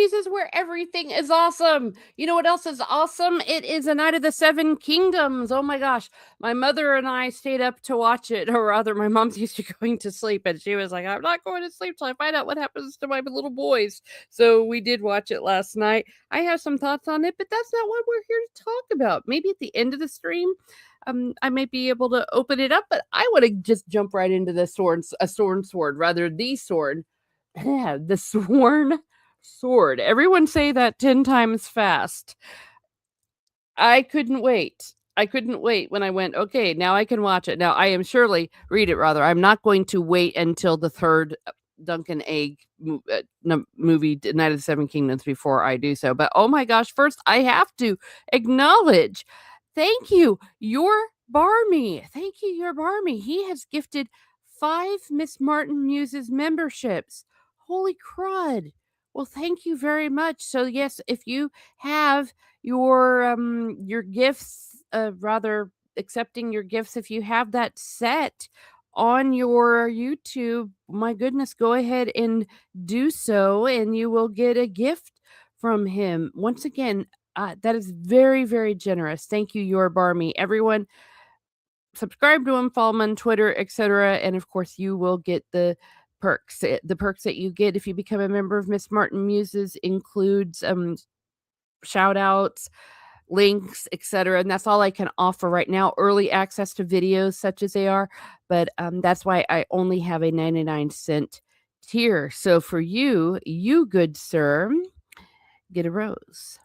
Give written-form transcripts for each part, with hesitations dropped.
Movies is where everything is awesome. You know what else is awesome? It is A Night of the Seven Kingdoms. Oh my gosh. My mother and I stayed up to watch it, or rather, my mom's used to going to sleep, and she was like, I'm not going to sleep till I find out what happens to my little boys. So we did watch it last night. I have some thoughts on it, but that's not what we're here to talk about. Maybe at the end of the stream, I might be able to open it up, but I want to just jump right into the sword, rather the sword. Yeah, the sworn sword. Everyone say that 10 times fast. I couldn't wait. I couldn't wait when I went, okay, now I can watch it. Now I am surely read it rather. I'm not going to wait until the third Duncan Egg movie, Night of the Seven Kingdoms, before I do so. But oh my gosh, first I have to acknowledge, thank you, your Barmy. Thank you, your Barmy. He has gifted 5 Miss Martin Muses memberships. Holy crud. Well, thank you very much. So yes, if you have your gifts, rather accepting your gifts, if you have that set on your YouTube, my goodness, go ahead and do so, and you will get a gift from him. Once again, that is very, very generous. Thank you, your Barmy. Everyone, subscribe to him, follow him on Twitter, etc. And of course, you will get the perks. The perks that you get if you become a member of Miss Martin Muses includes shout outs, links, etc. And that's all I can offer right now. Early access to videos such as they are, but that's why I only have a 99-cent tier. So for you, you good sir, get a rose.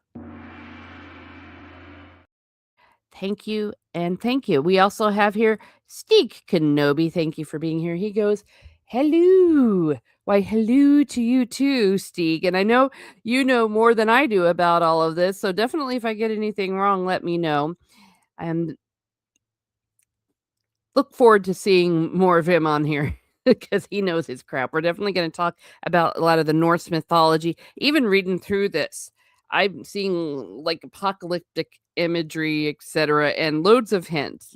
Thank you and thank you. We also have here Steak Kenobi. Thank you for being here. He goes, hello. Why, hello to you too, Steak. And I know you know more than I do about all of this. So definitely, if I get anything wrong, let me know. And look forward to seeing more of him on here because he knows his crap. We're definitely going to talk about a lot of the Norse mythology. Even reading through this, I'm seeing like apocalyptic imagery, etc., and loads of hints.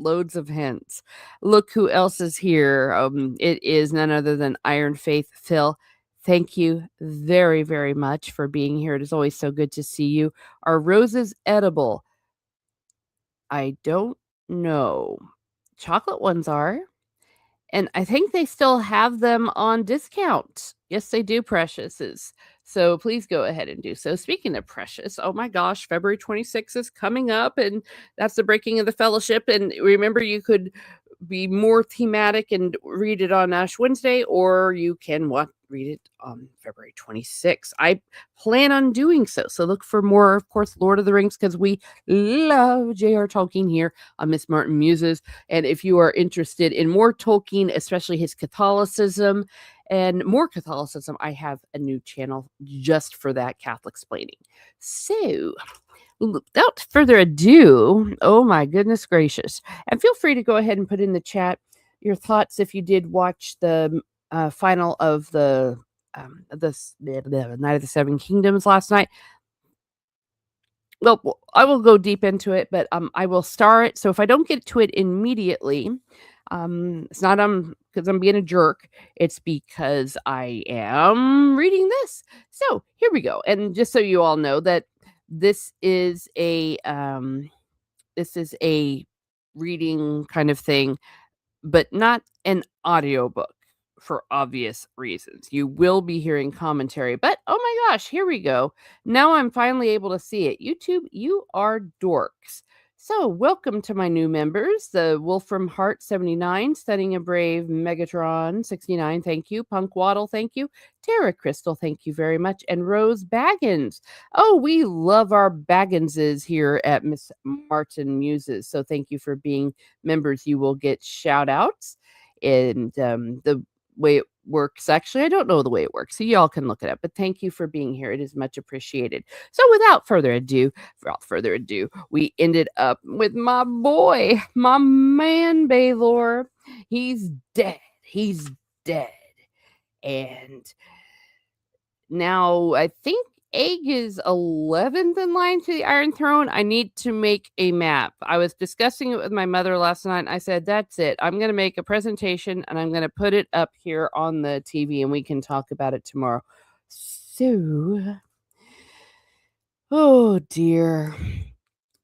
Look who else is here. It is none other than Iron Faith Phil. Thank you very, very much for being here. It is always so good to see you. Are roses edible? I don't know. Chocolate ones are. And I think they still have them on discount. Yes, they do, Preciouses. So please go ahead and do so. Speaking of Precious, oh my gosh, February 26th is coming up, and that's the breaking of the fellowship. And remember, you could be more thematic and read it on Ash Wednesday, or you can read it on February 26th. I plan on doing so. So look for more, of course, Lord of the Rings, because we love J.R. Tolkien here on Miss Martin Muses. And if you are interested in more Tolkien, especially his Catholicism and more Catholicism, I have a new channel just for that, Catholic Explaining. So without further ado, oh my goodness gracious. And feel free to go ahead and put in the chat your thoughts if you did watch the final of the Night of the Seven Kingdoms last night. Well, I will go deep into it, but I will star it. So if I don't get to it immediately, it's not because I'm being a jerk. It's because I am reading this. So here we go. And just so you all know that this is a reading kind of thing, but not an audiobook for obvious reasons. You will be hearing commentary, but oh my gosh, here we go. Now I'm finally able to see it. YouTube, you are dorks. So, welcome to my new members, the Wolfram Heart 79, Studying a Brave, Megatron 69, thank you. Punk Waddle, thank you. Tara Crystal, thank you very much. And Rose Baggins. Oh, we love our Bagginses here at Miss Martin Muses. So, thank you for being members. You will get shout outs. And the way it works, actually, I don't know the way it works, so y'all can look it up. But thank you for being here. It is much appreciated. So, without further ado, we ended up with my boy, my man Baylor. He's dead. He's dead. And now I think Egg is 11th in line to the Iron Throne. I need to make a map. I was discussing it with my mother last night. And I said, that's it. I'm going to make a presentation and I'm going to put it up here on the TV and we can talk about it tomorrow. So Oh, dear.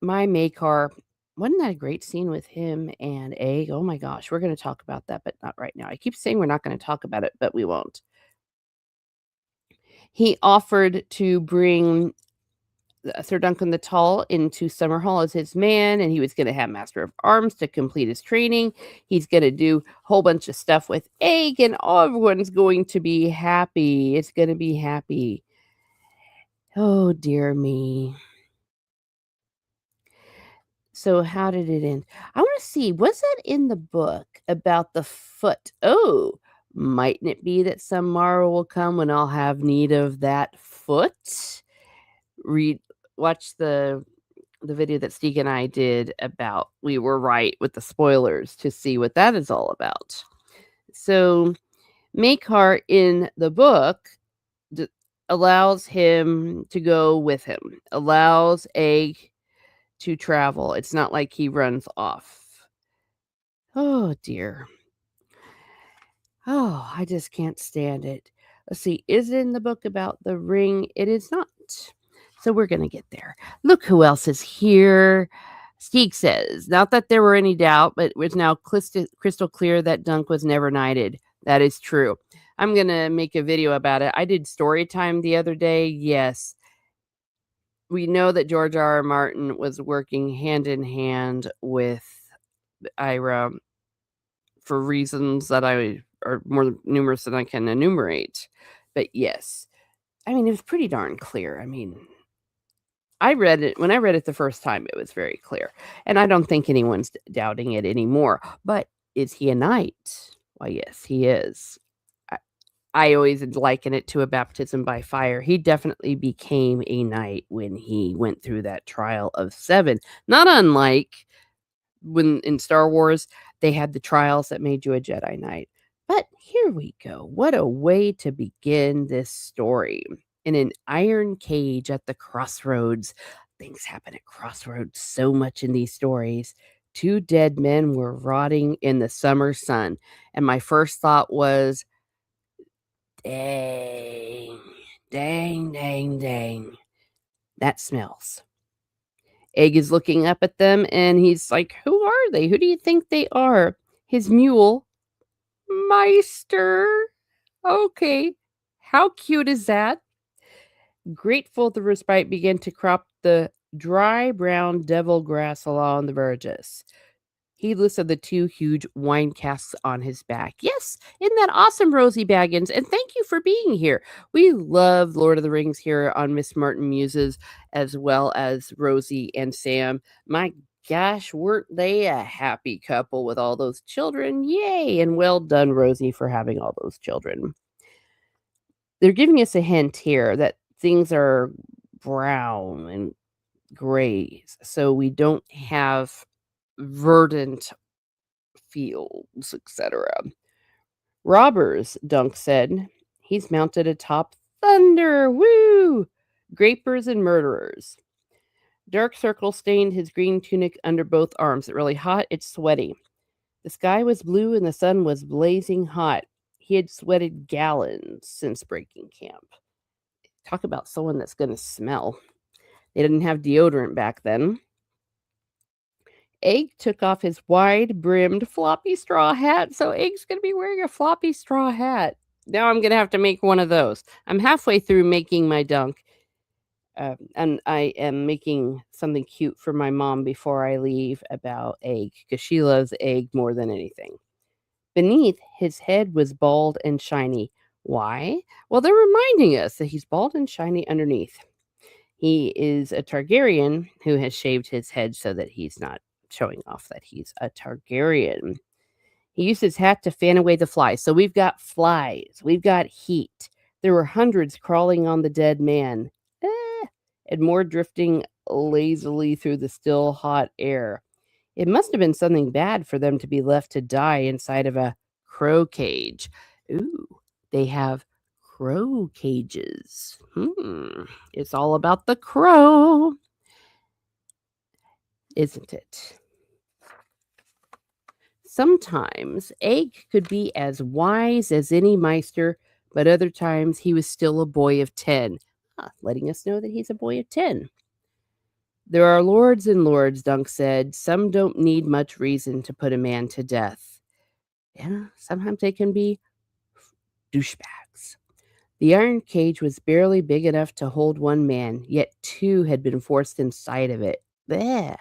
My Makar, wasn't that a great scene with him and Egg? Oh my gosh, we're gonna talk about that, but not right now. I keep saying we're not gonna talk about it, but we won't. He offered to bring Sir Duncan the Tall into Summerhall as his man, and he was gonna have Master of Arms to complete his training. He's gonna do a whole bunch of stuff with Egg, and everyone's going to be happy. It's gonna be happy. Oh, dear me. So how did it end? I wanna see, was it in the book about the foot? Oh, mightn't it be that some morrow will come when I'll have need of that foot? Read Watch the video that Steve and I did about we were right with the spoilers to see what that is all about. So, Makar in the book d allows him to go with him, allows Egg to travel. It's not like he runs off. Oh, dear. Oh, I just can't stand it. Let's see, is it in the book about the ring? It is not. So we're gonna get there. Look who else is here. Steeg says, not that there were any doubt, but it was now crystal clear that Dunk was never knighted. That is true. I'm gonna make a video about it. I did story time the other day. Yes. We know that George R. R. Martin was working hand in hand with Ira for reasons that are more numerous than I can enumerate. But yes, I mean, it was pretty darn clear. I mean, when I read it the first time, it was very clear. And I don't think anyone's doubting it anymore. But is he a knight? Why, yes, he is. I, I always liken it to a baptism by fire. He definitely became a knight when he went through that trial of 7. Not unlike when in Star Wars, they had the trials that made you a Jedi Knight. But here we go. What a way to begin this story. In an iron cage at the crossroads. Things happen at crossroads so much in these stories. 2 dead men were rotting in the summer sun. And my first thought was, dang, dang, dang, dang. That smells. Egg is looking up at them and he's like, "Who are they? Who do you think they are?" His mule, Meister. Okay. How cute is that? Grateful the respite began to crop the dry brown devil grass along the verges. Heedless of the 2 huge wine casks on his back. Yes, isn't that awesome, Rosie Baggins? And thank you for being here. We love Lord of the Rings here on Miss Martin Muses, as well as Rosie and Sam. My gosh, weren't they a happy couple with all those children? Yay! And well done, Rosie, for having all those children. They're giving us a hint here that things are brown and gray, so we don't have verdant fields, etc. Robbers, Dunk said. He's mounted atop thunder. Woo! Grapers and murderers. Dark circle stained his green tunic under both arms. It's really hot. It's sweaty. The sky was blue and the sun was blazing hot. He had sweated gallons since breaking camp. Talk about someone that's going to smell. They didn't have deodorant back then. Egg took off his wide-brimmed floppy straw hat, so Egg's gonna be wearing a floppy straw hat. Now I'm gonna have to make one of those. I'm halfway through making my dunk, and I am making something cute for my mom before I leave about Egg, because she loves Egg more than anything. Beneath, his head was bald and shiny. Why? Well, they're reminding us that he's bald and shiny underneath. He is a Targaryen who has shaved his head so that he's not showing off that he's a Targaryen. He used his hat to fan away the flies. So we've got flies, we've got heat. There were hundreds crawling on the dead man, and more drifting lazily through the still hot air. It must have been something bad for them to be left to die inside of a crow cage. Ooh, they have crow cages. It's all about the crow, isn't it? Sometimes Egg could be as wise as any Meister, but other times he was still a boy of 10. letting us know that he's a boy of 10. There are lords and lords, Dunk said. Some don't need much reason to put a man to death. Yeah, sometimes they can be douchebags. The iron cage was barely big enough to hold one man, yet two had been forced inside of it. Bleh.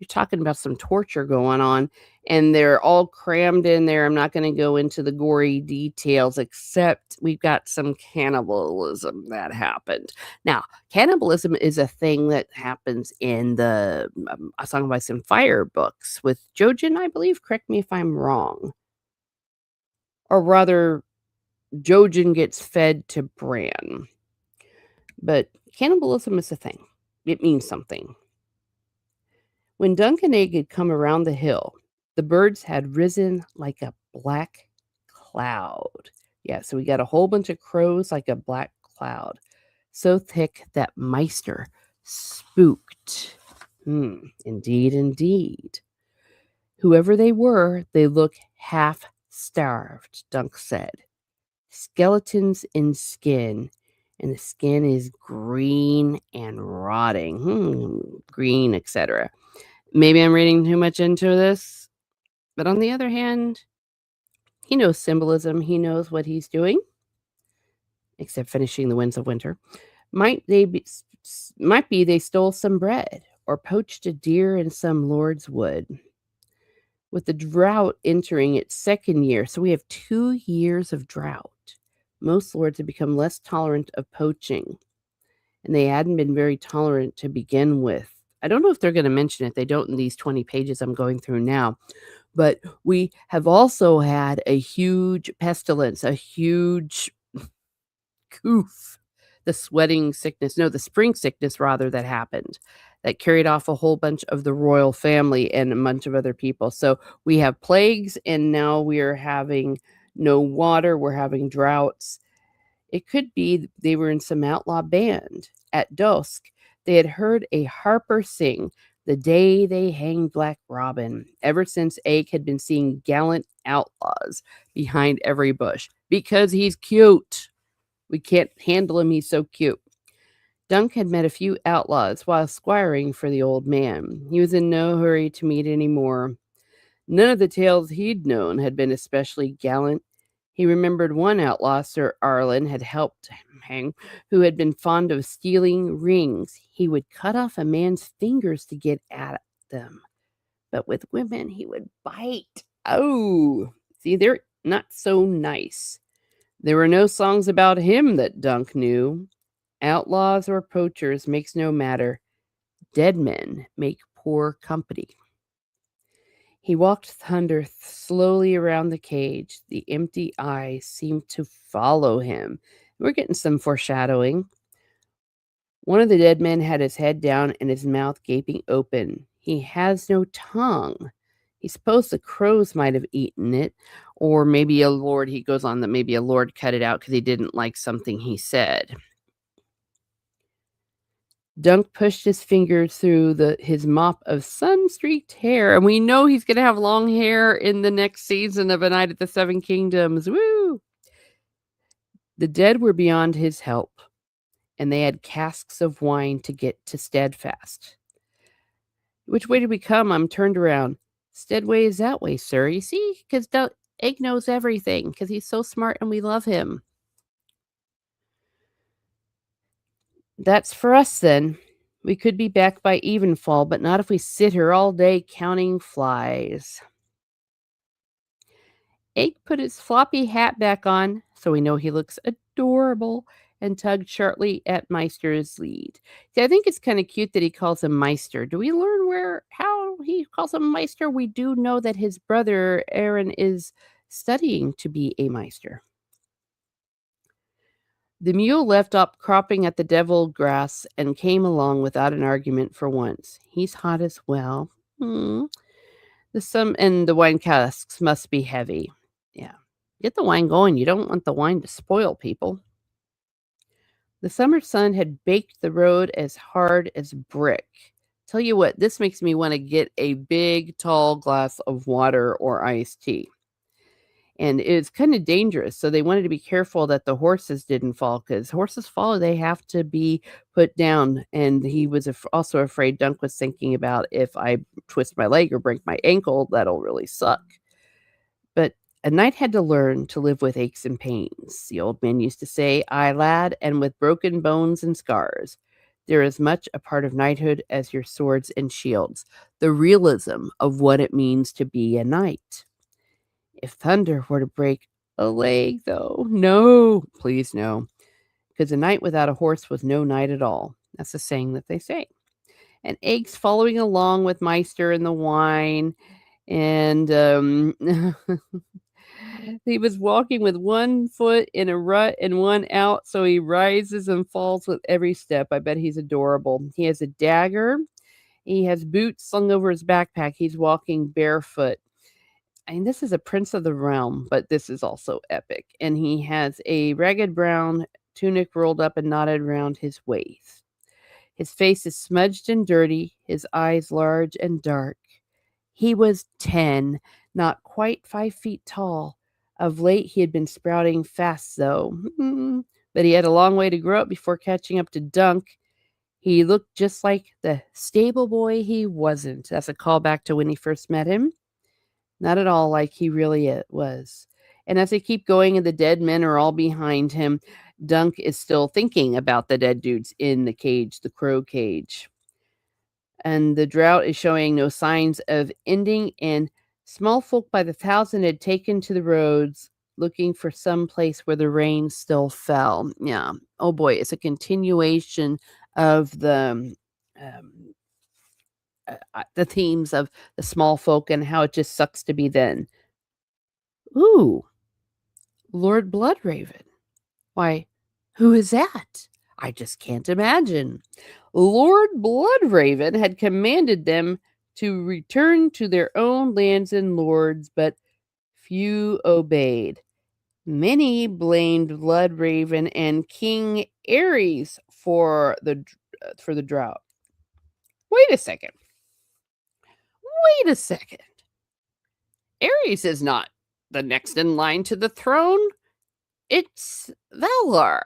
You're talking about some torture going on, and they're all crammed in there. I'm not gonna go into the gory details, except we've got some cannibalism that happened. Now, cannibalism is a thing that happens in the, A Song of Ice and Fire books with Jojen, I believe, correct me if I'm wrong. Or rather, Jojen gets fed to Bran. But cannibalism is a thing. It means something. When Dunk and Egg had come around the hill, the birds had risen like a black cloud. Yeah, so we got a whole bunch of crows like a black cloud, so thick that Meister spooked. Indeed, indeed. Whoever they were, they look half starved, Dunk said. Skeletons in skin, and the skin is green and rotting. Green, etc. Maybe I'm reading too much into this, but on the other hand, he knows symbolism. He knows what he's doing, except finishing the winds of winter. Might be they stole some bread or poached a deer in some lord's wood. With the drought entering its second year, so we have 2 years of drought. Most lords have become less tolerant of poaching, and they hadn't been very tolerant to begin with. I don't know if they're going to mention it. They don't in these 20 pages I'm going through now. But we have also had a huge pestilence, a huge coof, the spring sickness rather, that happened, that carried off a whole bunch of the royal family and a bunch of other people. So we have plagues, and now we are having no water. We're having droughts. It could be they were in some outlaw band. At dusk, they had heard a harper sing the day they hanged Black Robin. Ever since, Egg had been seeing gallant outlaws behind every bush because he's cute. We can't handle him. He's so cute. Dunk had met a few outlaws while squiring for the old man. He was in no hurry to meet any more. None of the tales he'd known had been especially gallant. He remembered one outlaw Sir Arlen had helped hang, who had been fond of stealing rings. He would cut off a man's fingers to get at them. But with women, he would bite. Oh, see, they're not so nice. There were no songs about him that Dunk knew. Outlaws or poachers makes no matter. Dead men make poor company. He walked thunder slowly around the cage. The empty eyes seemed to follow him. We're getting some foreshadowing. One of the dead men had his head down and his mouth gaping open. He has no tongue. He supposed the crows might have eaten it, or maybe a lord, he goes on that maybe a lord cut it out because he didn't like something he said. Dunk pushed his fingers through his mop of sun-streaked hair, and we know he's gonna have long hair in the next season of A Night at the Seven Kingdoms. Woo! The dead were beyond his help, and they had casks of wine to get to Steadfast. Which way did we come? I'm turned around. Steadway is that way, sir. You see? Because Egg knows everything, because he's so smart and we love him. That's for us, then. We could be back by evenfall, but not if we sit here all day counting flies. Egg put his floppy hat back on, so we know he looks adorable, and tugged sharply at Meister's lead. See, I think it's kind of cute that he calls him Meister. Do we learn how he calls him Meister? We do know that his brother Aaron is studying to be a Meister. The mule left up cropping at the deviled grass and came along without an argument for once. He's hot as well. The wine casks must be heavy. Yeah. Get the wine going. You don't want the wine to spoil people. The summer sun had baked the road as hard as brick. Tell you what, this makes me want to get a big, tall glass of water or iced tea. and it's kinda dangerous, so they wanted to be careful that the horses didn't fall, because horses fall, they have to be put down, and he was also afraid. Dunk was thinking about, "If I twist my leg or break my ankle, that'll really suck." But a knight had to learn to live with aches and pains. The old man used to say, "Ay, lad, and with broken bones and scars. They're as much a part of knighthood as your swords and shields." The realism of what it means to be a knight. If thunder were to break a leg, though, no, please no, because a knight without a horse was no knight at all. That's a saying that they say. And Eggs following along with Meister and the wine, and he was walking with one foot in a rut and one out, so he rises and falls with every step. I bet he's adorable. He has a dagger. He has boots slung over his backpack. He's walking barefoot. And this is a prince of the realm, but this is also epic. And he has a ragged brown tunic rolled up and knotted around his waist. His face is smudged and dirty, his eyes large and dark. He was 10, not quite 5 feet tall. Of late, he had been sprouting fast, though. But he had a long way to grow up before catching up to Dunk. He looked just like the stable boy he wasn't. That's a callback to when he first met him. Not at all like he really was. And as they keep going and the dead men are all behind him, Dunk is still thinking about the dead dudes in the cage, the crow cage. And the drought is showing no signs of ending, and small folk by the thousand had taken to the roads looking for some place where the rain still fell. Yeah. Oh boy, it's a continuation of the themes of the small folk and how it just sucks to be then. Ooh, Lord Bloodraven. Why, who is that? I just can't imagine. Lord Bloodraven had commanded them to return to their own lands and lords, but few obeyed. Many blamed Bloodraven and King Ares for the drought. Wait a second. Wait a second. Ares is not the next in line to the throne. It's Valar.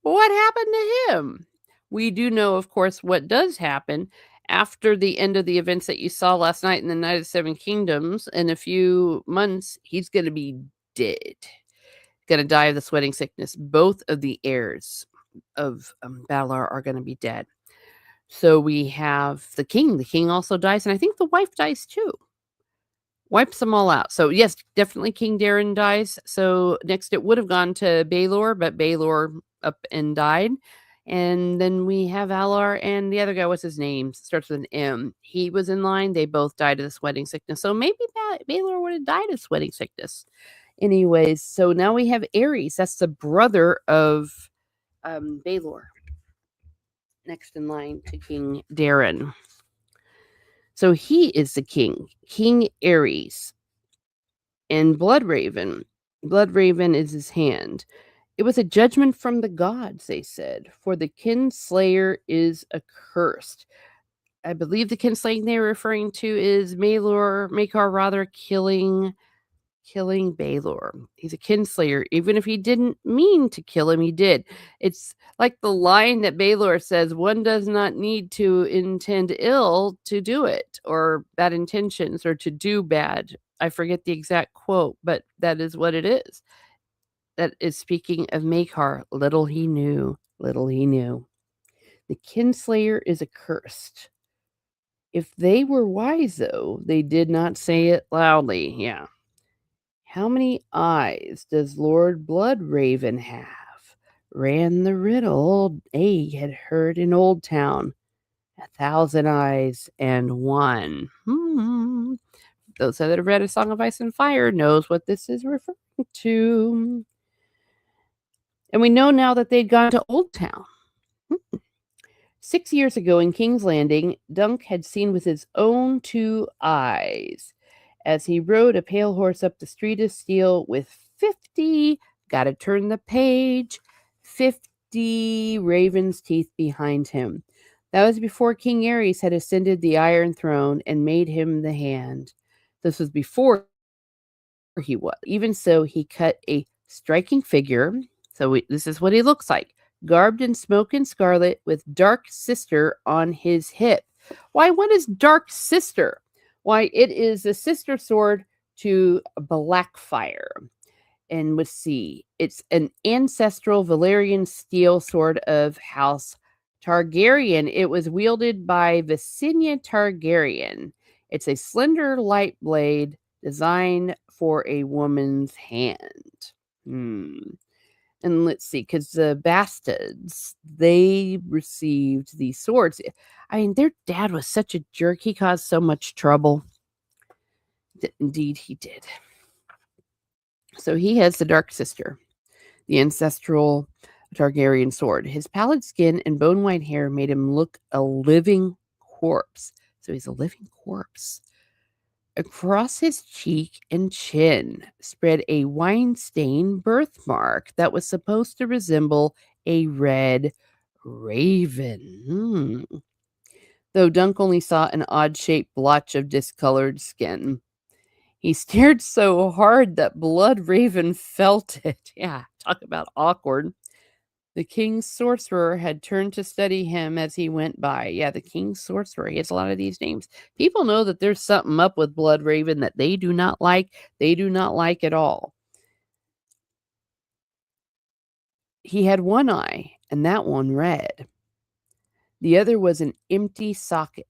What happened to him? We do know, of course, what does happen after the end of the events that you saw last night in the Night of the Seven Kingdoms. In a few months, he's going to be dead. Going to die of the sweating sickness. Both of the heirs of Valar are going to be dead. So we have the king. The king also dies, and I think the wife dies too. Wipes them all out. So yes, definitely King Darren dies. So next it would have gone to Baelor, but Baelor up and died. And then we have Alar and the other guy, what's his name? Starts with an M. He was in line. They both died of the sweating sickness. So maybe Baelor would have died of sweating sickness. Anyways, so now we have Ares. That's the brother of Baelor. Next in line to King Darren. So he is the king, King Ares. And Bloodraven is his hand. It was a judgment from the gods, they said, for the kinslayer is accursed. I believe the kinslaying they're referring to is Makar rather killing Baelor. He's a kinslayer. Even if he didn't mean to kill him, he did. It's like the line that Baelor says, one does not need to intend ill to do it, or bad intentions, or to do bad. I forget the exact quote, but that is what it is. That is speaking of Makar. Little he knew. The kinslayer is accursed. If they were wise, though, they did not say it loudly. Yeah. How many eyes does Lord Bloodraven have? Ran the riddle Egg had heard in Old Town. 1,000 eyes and one. Those that have read A Song of Ice and Fire knows what this is referring to. And we know now that they'd gone to Old Town. 6 years ago in King's Landing, Dunk had seen with his own 2 eyes as he rode a pale horse up the street of steel with 50, gotta turn the page, 50 raven's teeth behind him. That was before King Ares had ascended the Iron Throne and made him the hand. This was before he was. Even so, he cut a striking figure. This is what he looks like, garbed in smoke and scarlet, with dark sister on his hip. Why? What is dark sister? Why, it is the sister sword to Blackfire. And let's see, it's an ancestral Valyrian steel sword of House Targaryen. It was wielded by Visenya Targaryen. It's a slender, light blade designed for a woman's hand. Hmm. And let's see, because the bastards, they received these swords. I mean, their dad was such a jerk. He caused so much trouble. Indeed, he did. So he has the Dark Sister, the ancestral Targaryen sword. His pallid skin and bone white hair made him look a living corpse. So he's a living corpse. Across his cheek and chin spread a wine-stained birthmark that was supposed to resemble a red raven. Though Dunk only saw an odd-shaped blotch of discolored skin. He stared so hard that Blood Raven felt it. Yeah, talk about awkward. The king's sorcerer had turned to study him as he went by. Yeah, the king's sorcerer. He has a lot of these names. People know that there's something up with Blood Raven that they do not like. They do not like at all. He had one eye, and that one red. The other was an empty socket.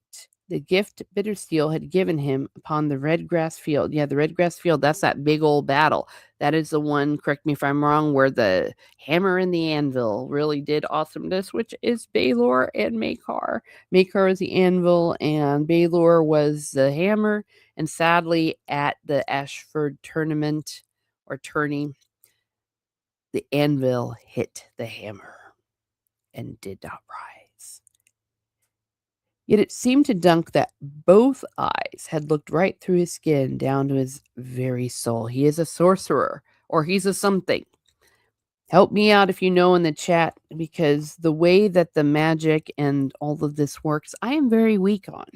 The gift Bittersteel had given him upon the red grass field. Yeah, the red grass field, that's that big old battle. That is the one, correct me if I'm wrong, where the hammer and the anvil really did awesomeness, which is Baelor and Maekar. Maekar was the anvil, and Baelor was the hammer. And sadly, at the Ashford tournament or tourney, the anvil hit the hammer and did not rise. Yet it seemed to Dunk that both eyes had looked right through his skin down to his very soul. He is a sorcerer, or he's a something. Help me out if you know in the chat, because the way that the magic and all of this works, I am very weak on.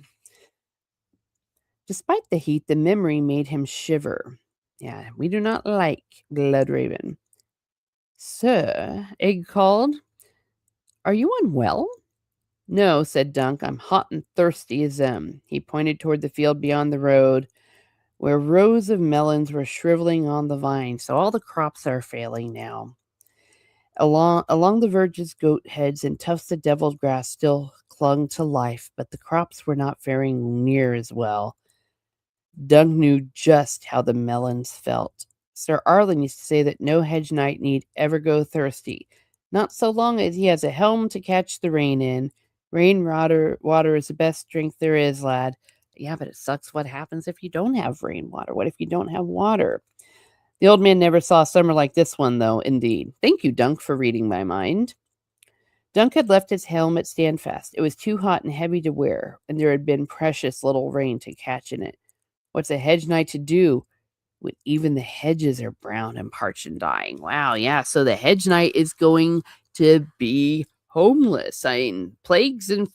Despite the heat, the memory made him shiver. Yeah, we do not like Blood Raven. Sir, Egg called. Are you unwell? No, said Dunk. I'm hot and thirsty as them. He pointed toward the field beyond the road, where rows of melons were shriveling on the vines. So all the crops are failing now. Along the verges, goat heads and tufts of deviled grass still clung to life, but the crops were not faring near as well. Dunk knew just how the melons felt. Sir Arlen used to say that no hedge knight need ever go thirsty, not so long as he has a helm to catch the rain in. Water is the best drink there is, lad. Yeah, but it sucks what happens if you don't have rainwater. What if you don't have water? The old man never saw a summer like this one, though, indeed. Thank you, Dunk, for reading my mind. Dunk had left his helmet stand fast. It was too hot and heavy to wear, and there had been precious little rain to catch in it. What's a hedge knight to do when even the hedges are brown and parched and dying? Wow, yeah, so the hedge knight is going to be homeless. I mean, plagues and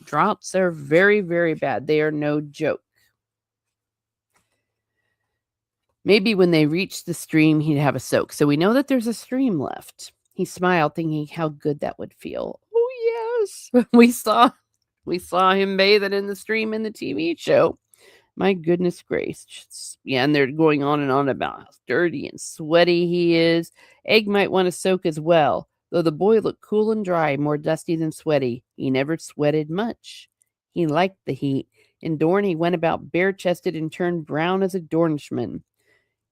droughts are very, very bad. They are no joke. Maybe when they reached the stream, he'd have a soak. So we know that there's a stream left. He smiled, thinking how good that would feel. Oh, yes. We saw him bathing in the stream in the TV show. My goodness gracious. Yeah, and they're going on and on about how dirty and sweaty he is. Egg might want to soak as well. Though the boy looked cool and dry, more dusty than sweaty, he never sweated much. He liked the heat. In Dorne, he went about bare-chested and turned brown as a Dornishman.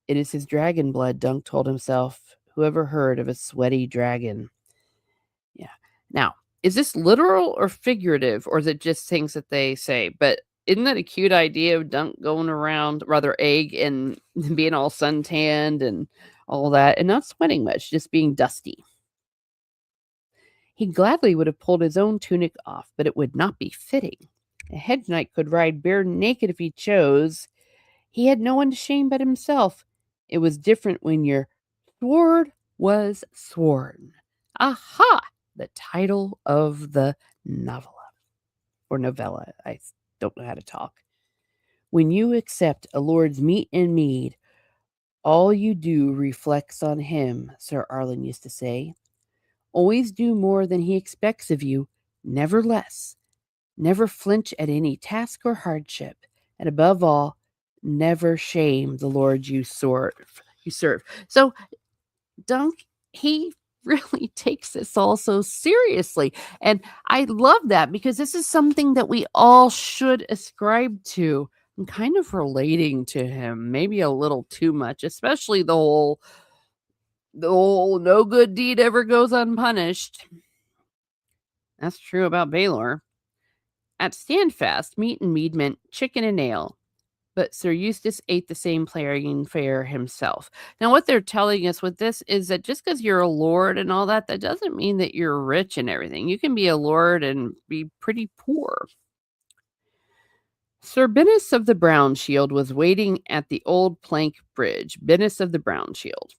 It is his dragon blood, Dunk told himself. Whoever heard of a sweaty dragon? Yeah. Now, is this literal or figurative, or is it just things that they say? But isn't that a cute idea of Dunk going around, rather Egg, and being all suntanned and all that, and not sweating much, just being dusty? He gladly would have pulled his own tunic off, but it would not be fitting. A hedge knight could ride bare naked if he chose. He had no one to shame but himself. It was different when your sword was sworn. Aha! The title of the novella. Or novella. I don't know how to talk. When you accept a lord's meat and mead, All you do reflects on him, Sir Arlen used to say. Always do more than he expects of you, never less. Never flinch at any task or hardship, and above all, never shame the Lord you serve. So Dunk, he really takes this all so seriously. And I love that because this is something that we all should ascribe to. I'm kind of relating to him, maybe a little too much, especially the whole no good deed ever goes unpunished. That's true about Baylor. At Standfast, meat and mead meant chicken and ale, but Sir Eustace ate the same plain fare himself. Now, what they're telling us with this is that just because you're a lord and all that, that doesn't mean that you're rich and everything. You can be a lord and be pretty poor. Sir Bennis of the Brown Shield was waiting at the old plank bridge. Bennis of the Brown Shield.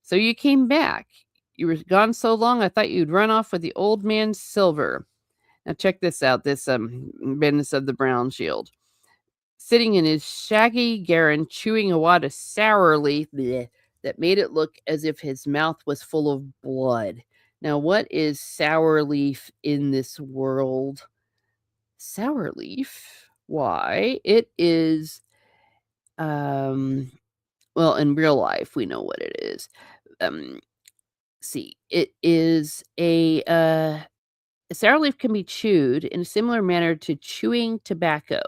So you came back. You were gone so long, I thought you'd run off with the old man's silver. Now check this out, this Bennis of the Brown Shield. Sitting in his shaggy garron, chewing a wad of sour leaf that made it look as if his mouth was full of blood. Now, what is sour leaf in this world? Sour leaf? Why? It is, well, in real life, we know what it is. See, it is a sour leaf can be chewed in a similar manner to chewing tobacco.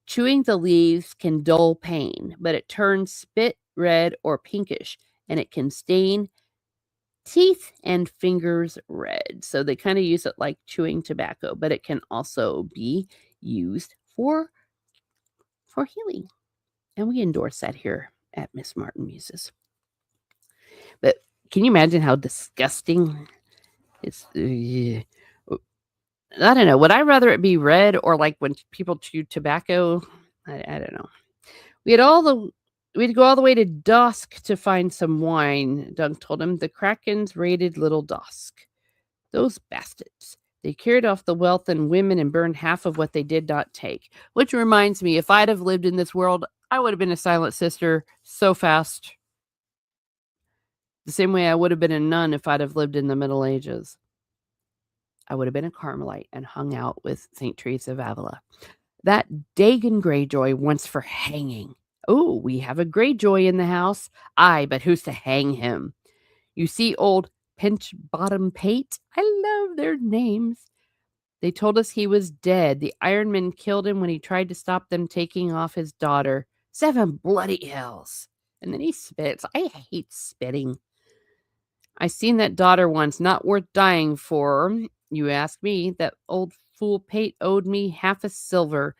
Chewing the leaves can dull pain, but it turns spit red or pinkish, and it can stain teeth and fingers red. So they kind of use it like chewing tobacco, but it can also be used for healing. And we endorse that here at Miss Martin Muses. But can you imagine how disgusting it's I don't know. Would I rather it be red or like when people chew tobacco? I don't know. We had all the We'd go all the way to Dusk to find some wine, Dunk told him. The Krakens raided Little Dusk. Those bastards. They carried off the wealth and women and burned half of what they did not take. Which reminds me, if I'd have lived in this world, I would have been a silent sister so fast. The same way I would have been a nun if I'd have lived in the Middle Ages. I would have been a Carmelite and hung out with St. Teresa of Avila. That Dagon Greyjoy wants for hanging. Oh, we have a Greyjoy in the house. Aye, but who's to hang him? You see old Pinch Bottom Pate? I love their names. They told us he was dead. The Ironmen killed him when he tried to stop them taking off his daughter. 7 bloody hells. And then he spits. I hate spitting. I seen that daughter once, not worth dying for. You ask me, that old fool Pate owed me half a silver.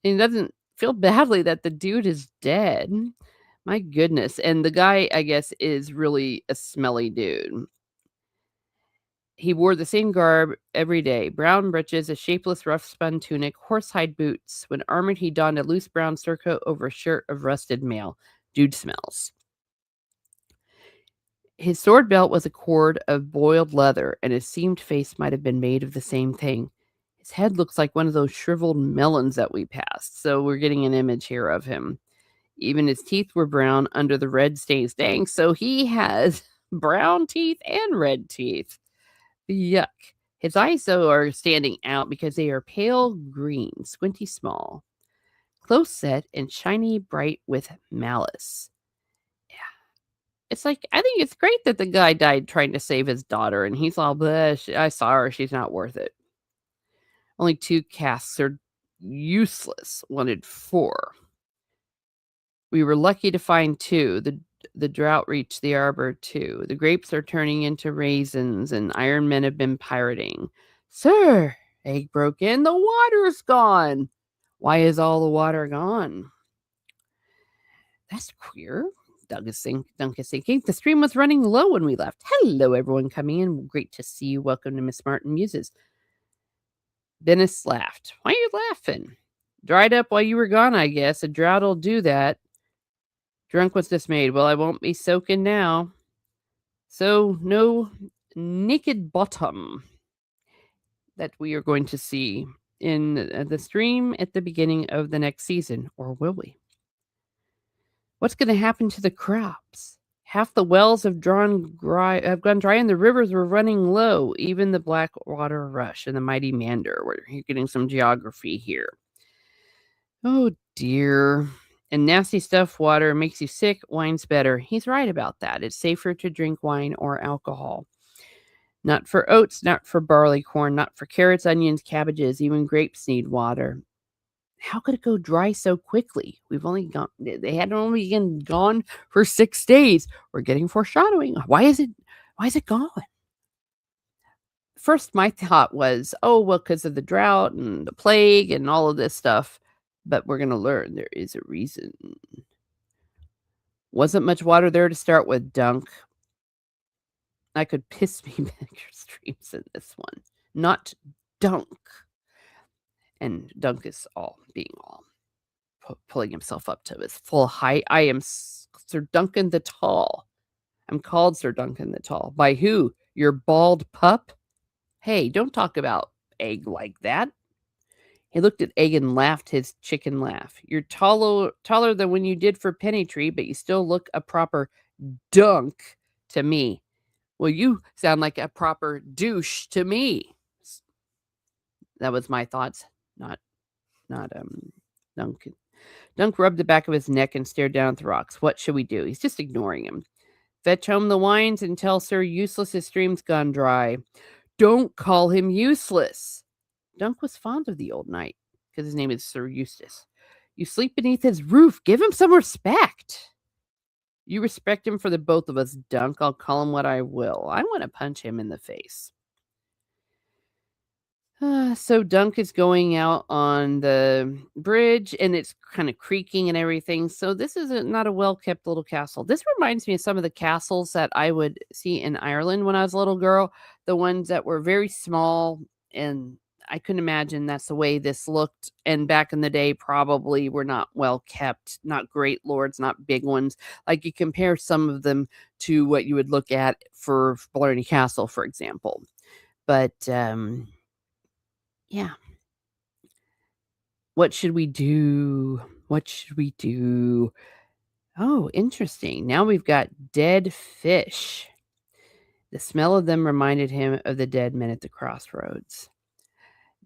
And he doesn't feel badly that the dude is dead. My goodness. And the guy, I guess, is really a smelly dude. He wore the same garb every day: brown breeches, a shapeless rough spun tunic, horsehide boots. When armored, he donned a loose brown surcoat over a shirt of rusted mail. Dude smells. His sword belt was a cord of boiled leather, and his seamed face might have been made of the same thing. His head looks like one of those shriveled melons that we passed, so we're getting an image here of him. Even his teeth were brown under the red stains. Dang, so he has brown teeth and red teeth. Yuck. His eyes, though, are standing out because they are pale green, squinty small, close set, and shiny bright with malice. Yeah. It's like, I think it's great that the guy died trying to save his daughter, and he's all, bleh, I saw her, she's not worth it. Only 2 casks are useless, wanted 4. We were lucky to find 2. The drought reached the arbor too. The grapes are turning into raisins, and iron men have been pirating. Sir, Egg broke in, the water's gone. Why is all the water gone? That's queer. Dunk is thinking. The stream was running low when we left. Hello, everyone coming in. Great to see you. Welcome to Miss Martin Muses. Dennis laughed. Why are you laughing? Dried up while you were gone, I guess. A drought'll do that. Drunk was dismayed. Well, I won't be soaking now. So, no naked bottom that we are going to see in the stream at the beginning of the next season, or will we? What's gonna happen to the crops? Half the wells have gone dry, and the rivers were running low. Even the Blackwater Rush and the mighty Mander. You're getting some geography here. Oh dear. And nasty stuff water makes you sick. Wine's better. He's right about that. It's safer to drink wine or alcohol. Not for oats, not for barley corn, not for carrots, onions, cabbages. Even grapes need water. How could it go dry so quickly? They had only been gone for 6 days. We're getting foreshadowing. Why is it gone? First, my thought was, oh, well, because of the drought and the plague and all of this stuff. But we're going to learn there is a reason. Wasn't much water there to start with, Dunk. I could piss me vinegar streams in this one. Not Dunk. And Dunk is being pulling himself up to his full height. I am Sir Duncan the Tall. I'm called Sir Duncan the Tall. By who? Your bald pup? Hey, don't talk about Egg like that. He looked at Egg and laughed his chicken laugh. You're taller than when you did for Penny Tree, but you still look a proper dunk to me. Well, you sound like a proper douche to me. That was my thoughts, not Duncan. Dunk rubbed the back of his neck and stared down at the rocks. What should we do? He's just ignoring him. Fetch home the wines and tell Sir Useless his stream's gone dry. Don't call him useless. Dunk was fond of the old knight because his name is Sir Eustace. You sleep beneath his roof. Give him some respect. You respect him for the both of us, Dunk. I'll call him what I will. I want to punch him in the face. So Dunk is going out on the bridge, and it's kind of creaking and everything. So this is not a well-kept little castle. This reminds me of some of the castles that I would see in Ireland when I was a little girl. The ones that were very small, and I couldn't imagine that's the way this looked. And back in the day, probably were not well-kept, not great lords, not big ones. Like you compare some of them to what you would look at for Blarney Castle, for example. But yeah. What should we do? What should we do? Oh, interesting. Now we've got dead fish. The smell of them reminded him of the dead men at the crossroads.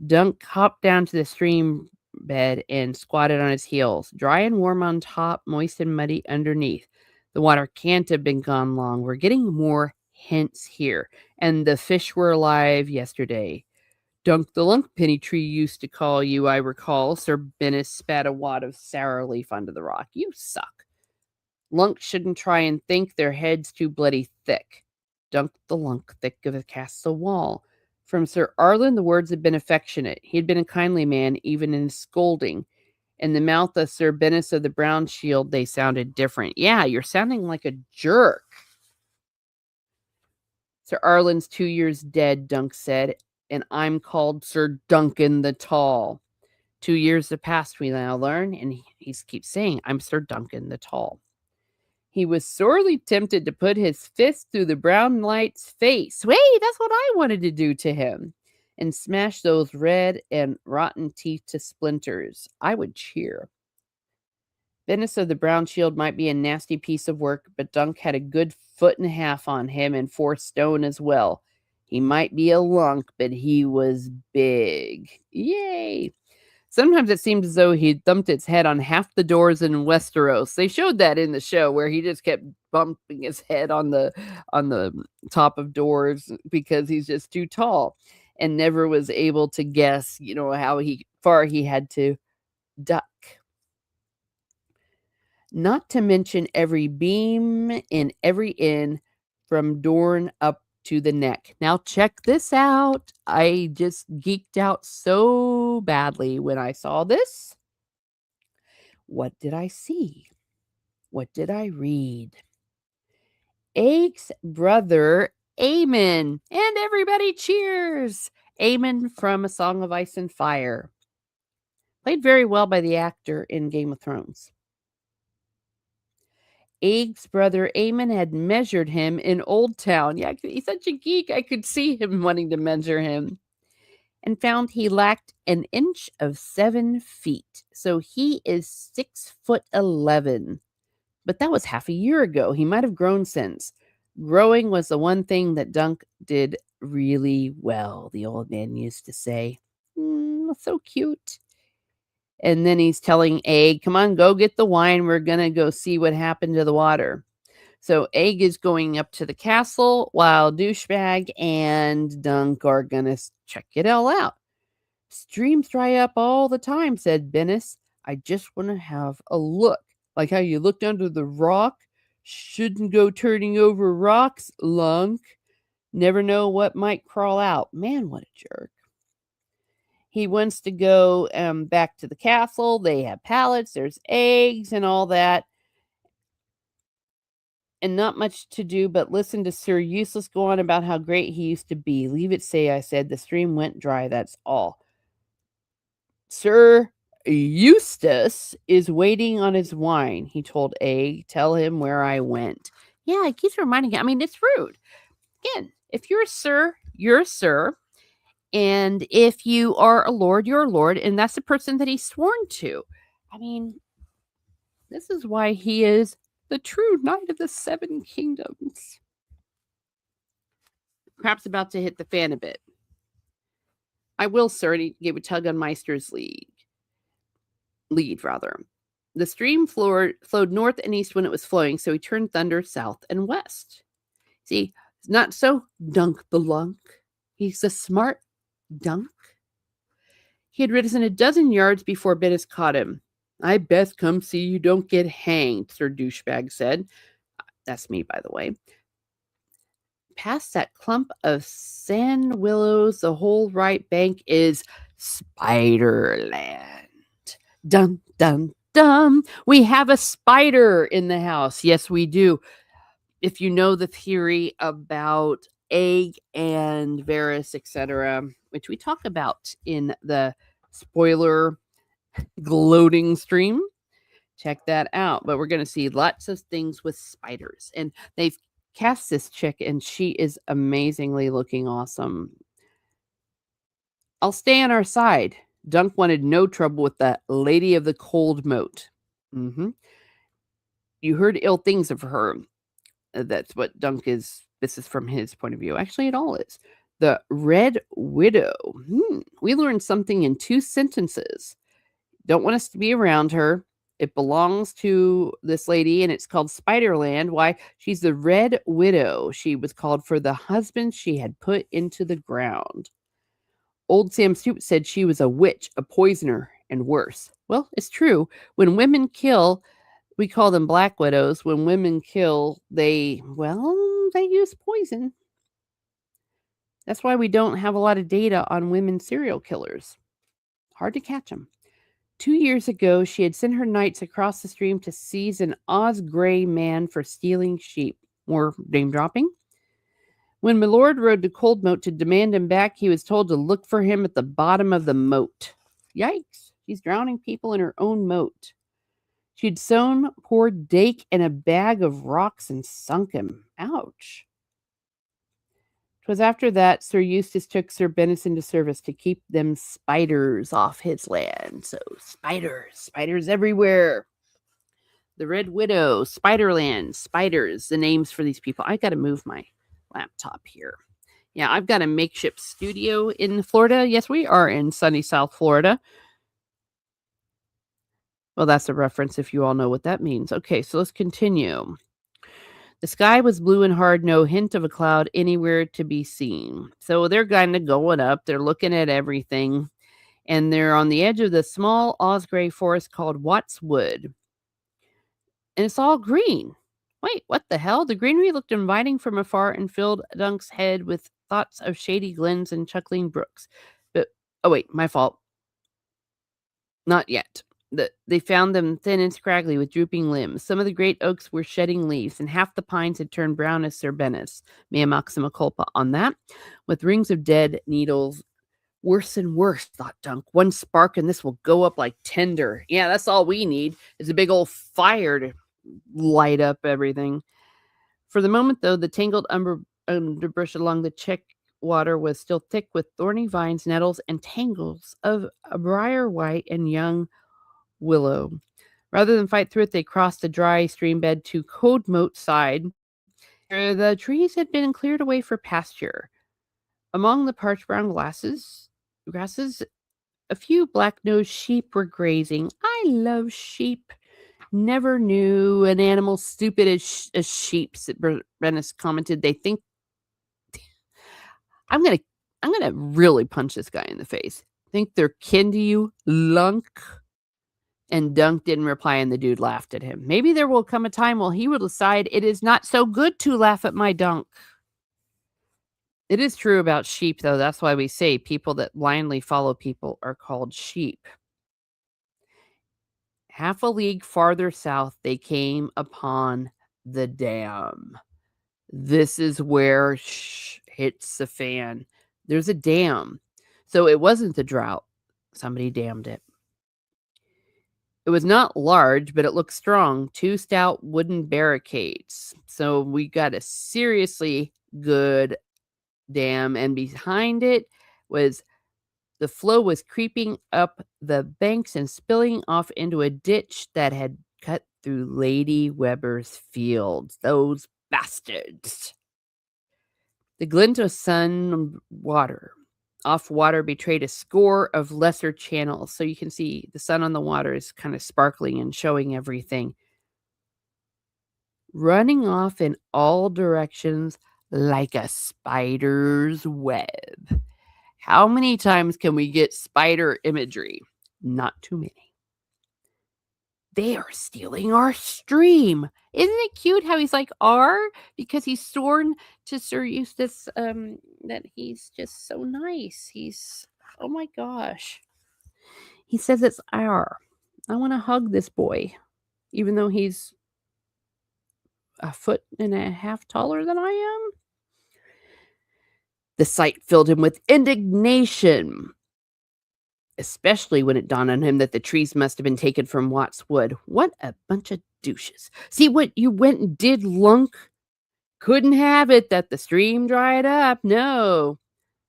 Dunk hopped down to the stream bed and squatted on his heels, dry and warm on top, moist and muddy underneath. The water can't have been gone long. We're getting more hints here. And the fish were alive yesterday. Dunk the Lunk Penny Tree used to call you, I recall. Sir Bennis spat a wad of sour leaf onto the rock. You suck. Lunk shouldn't try and think their heads too bloody thick. Dunk the Lunk thick of the castle wall. From Sir Arlen, the words had been affectionate. He had been a kindly man, even in his scolding. In the mouth of Sir Bennis of the Brown Shield, they sounded different. Yeah, you're sounding like a jerk. Sir Arlen's 2 years dead, Dunk said, and I'm called Sir Duncan the Tall. 2 years have passed, we now learn, and he keeps saying, I'm Sir Duncan the Tall. He was sorely tempted to put his fist through the brown knight's face. Wait, that's what I wanted to do to him. And smash those red and rotten teeth to splinters. I would cheer. Bennis of the Brown Shield might be a nasty piece of work, but Dunk had a good 1.5 feet on him and 4 stone as well. He might be a lunk, but he was big. Yay! Sometimes it seemed as though he'd thumped its head on half the doors in Westeros. They showed that in the show where he just kept bumping his head on the top of doors because he's just too tall and never was able to guess, how far he had to duck. Not to mention every beam in every inn from Dorne up to the neck. Now check this out. I just geeked out so badly when I saw this. What did I see? What did I read? Egg's brother, Aemon. And everybody cheers. Aemon from A Song of Ice and Fire. Played very well by the actor in Game of Thrones. Egg's brother Aemon had measured him in Old Town. Yeah, he's such a geek. I could see him wanting to measure him. And found he lacked 1 inch of 7 feet. So he is 6'11". But that was half a year ago. He might have grown since. Growing was the one thing that Dunk did really well, the old man used to say. So cute. And then he's telling Egg, come on, go get the wine. We're going to go see what happened to the water. So Egg is going up to the castle while Douchebag and Dunk are going to check it all out. Streams dry up all the time, said Bennis. I just want to have a look. Like how you looked under the rock. Shouldn't go turning over rocks, Lunk. Never know what might crawl out. Man, what a jerk. He wants to go back to the castle. They have pallets, there's eggs and all that. And not much to do but listen to Sir Useless go on about how great he used to be. Leave it say, I said. The stream went dry, that's all. Sir Eustace is waiting on his wine, he told Egg. Tell him where I went. Yeah, it keeps reminding him. I mean, it's rude. Again, if you're a sir, you're a sir. And if you are a lord, you're a lord. And that's the person that he's sworn to. I mean, this is why he is the true knight of the seven kingdoms. Crap's about to hit the fan a bit. I will, sir. And he gave a tug on Meister's lead. The stream flowed north and east when it was flowing, so he turned thunder south and west. See, it's not so Dunk the Lunk. He's a smart Dunk. He had risen a dozen yards before Bennis caught him. I best come see you don't get hanged, Sir Douchebag said. That's me, by the way. Past that clump of sand willows, the whole right bank is Spiderland. Dun, dun, dun. We have a spider in the house. Yes, we do. If you know the theory about Egg and Varys, etc., which we talk about in the spoiler gloating stream, check that out. But we're going to see lots of things with spiders. And they've cast this chick, and she is amazingly looking awesome. I'll stay on our side. Dunk wanted no trouble with the Lady of the Cold Moat. You heard ill things of her. That's what Dunk is. This is from his point of view. Actually, it all is. The Red Widow. We learned something in 2 sentences. Don't want us to be around her. It belongs to this lady, and it's called Spiderland. Why? She's the Red Widow. She was called for the husband she had put into the ground. Old Sam Stewart said she was a witch, a poisoner, and worse. Well, it's true. When women kill, we call them black widows. When women kill, they use poison. That's why we don't have a lot of data on women serial killers. Hard to catch them. 2 years ago, she had sent her knights across the stream to seize an Osgrey man for stealing sheep. More name dropping. When Milord rode to Cold Moat to demand him back, he was told to look for him at the bottom of the moat. Yikes. She's drowning people in her own moat. She'd sewn poor Dake in a bag of rocks and sunk him. Ouch. 'Twas after that Sir Eustace took Sir Bennis into service to keep them spiders off his land. So spiders everywhere. The Red Widow, Spiderland, spiders, the names for these people. I got to move my laptop here. Yeah, I've got a makeshift studio in Florida. Yes, we are in sunny South Florida. Well, that's a reference if you all know what that means. Okay, so let's continue. The sky was blue and hard, no hint of a cloud anywhere to be seen. So they're kind of going up. They're looking at everything. And they're on the edge of the small Osgrey forest called Watts Wood. And it's all green. Wait, what the hell? The greenery looked inviting from afar and filled Dunk's head with thoughts of shady glens and chuckling brooks. But, oh wait, my fault. Not yet. They found them thin and scraggly with drooping limbs. Some of the great oaks were shedding leaves, and half the pines had turned brown as Sir Bennis. Mea maxima culpa on that. With rings of dead needles. Worse and worse, thought Dunk. One spark and this will go up like tinder. Yeah, that's all we need is a big old fire to light up everything. For the moment, though, the tangled underbrush along the check water was still thick with thorny vines, nettles, and tangles of briar white and young willow. Rather than fight through it, they crossed the dry stream bed to Cold Moat side, where the trees had been cleared away for pasture. Among the parched brown grasses, a few black-nosed sheep were grazing. I love sheep. Never knew an animal stupid as sheep. Brennis commented. They think I'm gonna really punch this guy in the face. Think they're kin to you, lunk? And Dunk didn't reply, and the dude laughed at him. Maybe there will come a time when he will decide it is not so good to laugh at my Dunk. It is true about sheep, though. That's why we say people that blindly follow people are called sheep. Half a league farther south, they came upon the dam. This is where hits the fan. There's a dam. So it wasn't the drought. Somebody dammed it. It was not large, but it looked strong. 2 stout wooden barricades. So we got a seriously good dam, and behind it was the flow was creeping up the banks and spilling off into a ditch that had cut through Lady Weber's fields. Those bastards. The glint of sun off water betrayed a score of lesser channels. So you can see the sun on the water is kind of sparkling and showing everything. Running off in all directions like a spider's web. How many times can we get spider imagery? Not too many. They are stealing our stream. Isn't it cute how he's like R? Because he's sworn to Sir Eustace that he's just so nice. Oh my gosh. He says it's R. I want to hug this boy, even though he's a foot and a half taller than I am. The sight filled him with indignation, especially when it dawned on him that the trees must have been taken from Watts Wood. What a bunch of douches. See what you went and did, lunk? Couldn't have it that the stream dried up. No.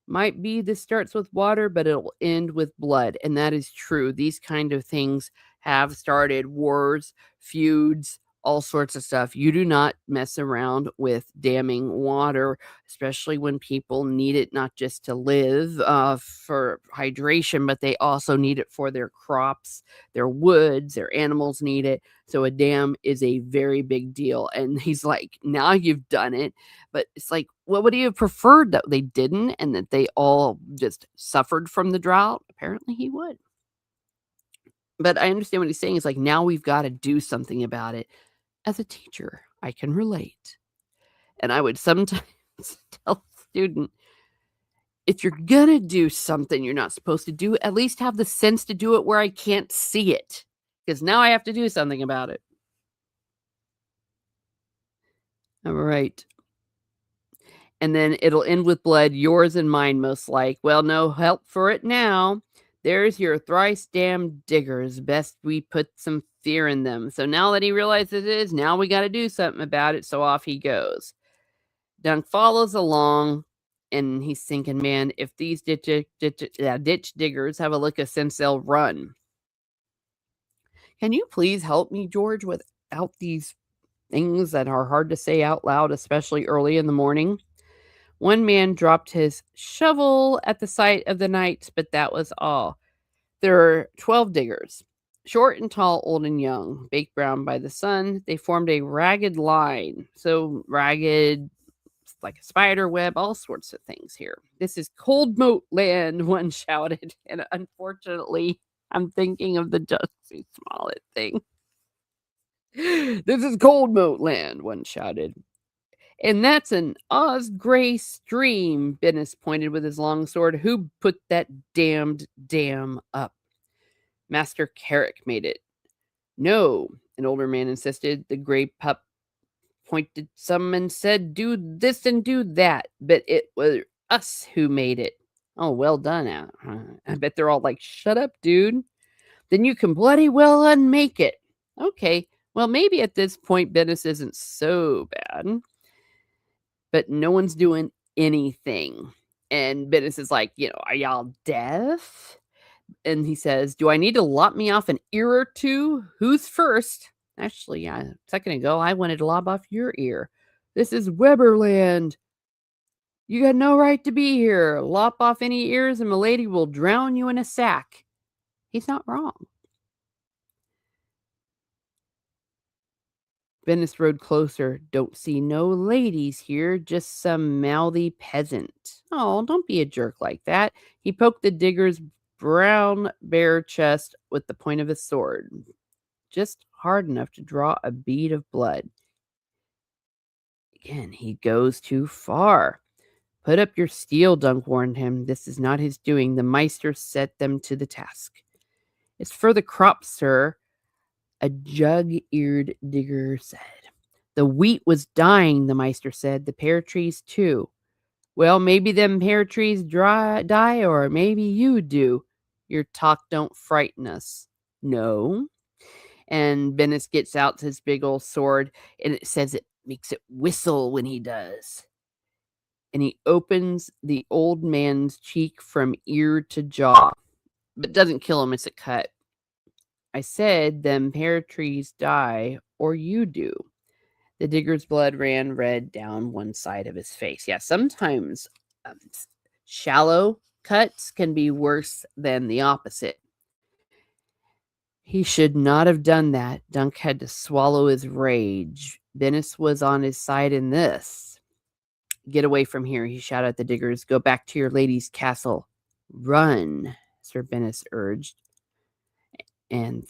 Might be this starts with water, but it'll end with blood. And that is true. These kind of things have started wars, feuds, all sorts of stuff. You do not mess around with damming water, especially when people need it not just to live for hydration, but they also need it for their crops, their woods, their animals need it. So a dam is a very big deal. And he's like, now you've done it. But it's like, what would he have preferred that they didn't and that they all just suffered from the drought? Apparently he would. But I understand what he's saying. It's like, now we've got to do something about it. As a teacher, I can relate. And I would sometimes tell a student, if you're going to do something you're not supposed to do, at least have the sense to do it where I can't see it. Because now I have to do something about it. All right. And then it'll end with blood, yours and mine most like. Well, no help for it now. There's your thrice damned diggers. Best we put some fear in them. So now that he realizes it is, now we got to do something about it. So off he goes. Dunk follows along, and he's thinking, man, if these ditch diggers have a lick of sense, they'll run. Can you please help me, George, without these things that are hard to say out loud, especially early in the morning? One man dropped his shovel at the sight of the knights, but that was all. There are 12 diggers, short and tall, old and young, baked brown by the sun. They formed a ragged line. So ragged, like a spider web, all sorts of things here. This is Cold Moat land, one shouted. And unfortunately, I'm thinking of the Jussie Smollett thing. This is Cold Moat land, one shouted. And that's an Osgray stream, Bennis pointed with his long sword. Who put that damned dam up? Master Carrick made it. No, an older man insisted. The gray pup pointed some and said, do this and do that. But it was us who made it. Oh, well done. I bet they're all like, shut up, dude. Then you can bloody well unmake it. Okay, well, maybe at this point, Bennis isn't so bad. But no one's doing anything. And Bennis is like, are y'all deaf? And he says, "Do I need to lop me off an ear or two? Who's first?" Actually, yeah, a second ago, I wanted to lob off your ear. This is Weberland. You got no right to be here. Lop off any ears, and milady will drown you in a sack. He's not wrong. Venice rode closer. Don't see no ladies here, just some mouthy peasant. Oh, don't be a jerk like that. He poked the digger's brown, bare chest with the point of his sword, just hard enough to draw a bead of blood. Again, he goes too far. Put up your steel, Dunk warned him. This is not his doing. The Meister set them to the task. It's for the crop, sir, a jug-eared digger said. The wheat was dying, the Meister said. The pear trees, too. Well, maybe them pear trees die, or maybe you do. Your talk don't frighten us. No. And Venice gets out his big old sword, and it says it makes it whistle when he does. And he opens the old man's cheek from ear to jaw, but doesn't kill him, it's a cut. I said them pear trees die, or you do. The digger's blood ran red down one side of his face. Yeah, sometimes shallow cuts can be worse than the opposite. He should not have done that. Dunk had to swallow his rage. Venice was on his side in this. Get away from here, he shouted at the diggers. Go back to your lady's castle. Run, Sir Venice urged. And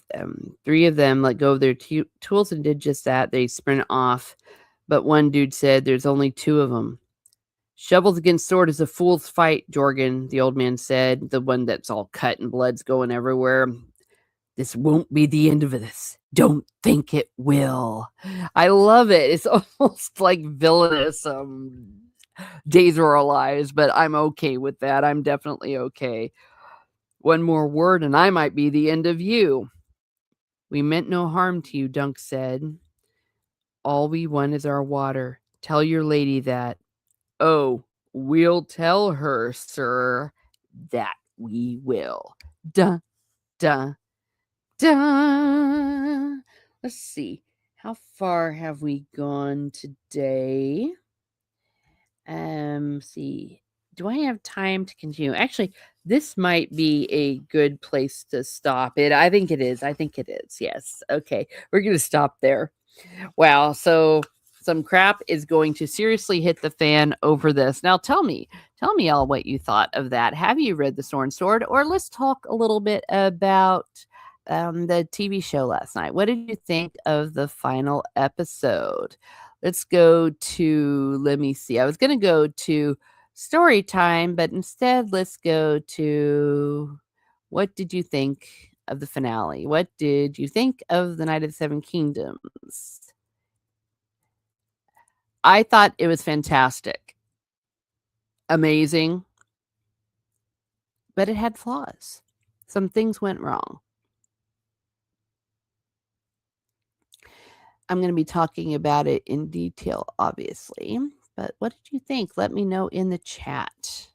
3 of them let go of their tools and did just that. They sprinted off. But one dude said, there's only 2 of them. Shovels against sword is a fool's fight, Jorgen, the old man said, the one that's all cut and blood's going everywhere. This won't be the end of this. Don't think it will. I love it. It's almost like villainous Days of Our Lives, but I'm okay with that. I'm definitely okay. One more word and I might be the end of you. We meant no harm to you, Dunk said. All we want is our water. Tell your lady that. Oh, we'll tell her, sir. That we will. Dun, dun, dun. Let's see. How far have we gone today? See. Do I have time to continue? Actually, this might be a good place to stop it. I think it is. Yes. Okay. We're going to stop there. Wow. So some crap is going to seriously hit the fan over this. Now tell me all what you thought of that. Have you read The Sword and Sword? Or let's talk a little bit about the TV show last night. What did you think of the final episode? Let's go to, let me see. I was going to go to story time, but instead let's go to, what did you think of the finale? What did you think of the Night of the Seven Kingdoms? I thought it was fantastic. Amazing. But it had flaws. Some things went wrong. I'm going to be talking about it in detail, obviously. But what did you think? Let me know in the chat.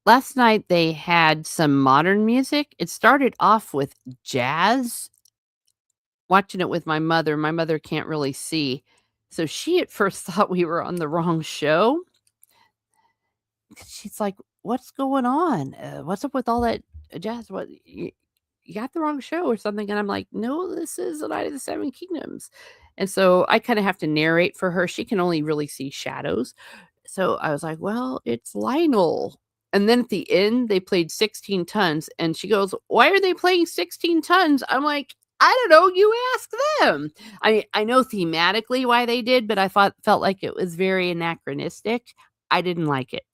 Last night they had some modern music. It started off with jazz. Watching it with my mother. My mother can't really see. So she at first thought we were on the wrong show. She's like, what's going on? What's up with all that jazz? What you got the wrong show or something? And I'm like, no, this is the Night of the Seven Kingdoms. And so I kind of have to narrate for her. She can only really see shadows. So I was like, well, it's Lionel. And then at the end, they played 16 tons. And she goes, why are they playing 16 tons? I'm like, I don't know. You ask them. I know thematically why they did, but I felt like it was very anachronistic. I didn't like it.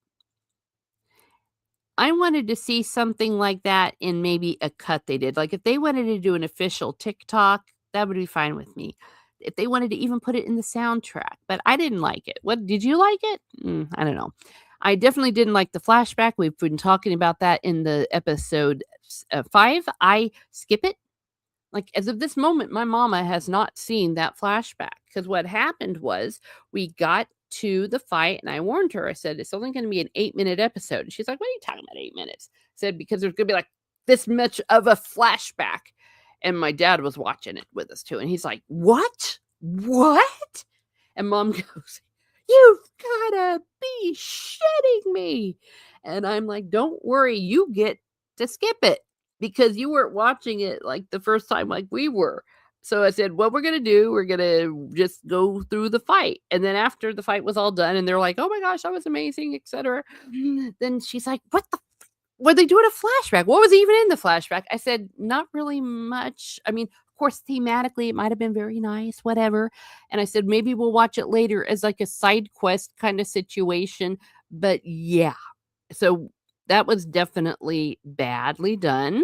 I wanted to see something like that in maybe a cut they did. Like if they wanted to do an official TikTok, that would be fine with me. If they wanted to even put it in the soundtrack, but I didn't like it. What did you like it? I don't know. I definitely didn't like the flashback. We've been talking about that in the episode 5. I skip it. Like as of this moment, my mama has not seen that flashback because what happened was we got to the fight, and I warned her. I said, "It's only gonna be an 8-minute episode." And she's like, "What are you talking about 8 minutes?" I said, "Because there's gonna be, like, this much of a flashback." And my dad was watching it with us too, and he's like, "What? What?" And mom goes, "You've gotta be shitting me." And I'm like, "Don't worry, you get to skip it because you weren't watching it like the first time like we were." So I said, "What we're gonna do, we're gonna just go through the fight." And then after the fight was all done and they're like, "Oh my gosh, that was amazing," etc. Then she's like, "What the were they doing a flashback? What was even in the flashback?" I said, "Not really much. I mean, of course, thematically, it might have been very nice, whatever." And I said, "Maybe we'll watch it later as like a side quest kind of situation." But yeah, so that was definitely badly done.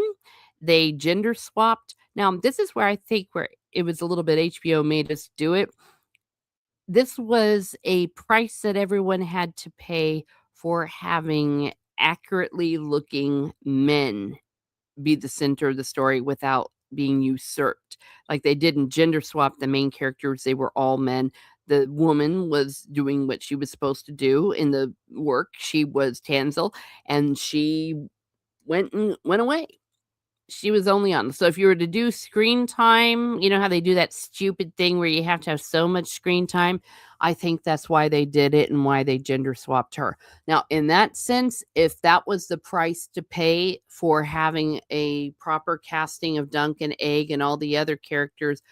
They gender swapped. Now, this is where I think where it was a little bit HBO made us do it. This was a price that everyone had to pay for having accurately looking men be the center of the story without being usurped. Like, they didn't gender swap the main characters, they were all men. The woman was doing what she was supposed to do in the work. She was Tanzel, and she went away. She was only on so if you were to do screen time, you know how they do that stupid thing where you have to have so much screen time? I think that's why they did it and why they gender swapped her. Now, in that sense, if that was the price to pay for having a proper casting of Dunk and Egg and all the other characters,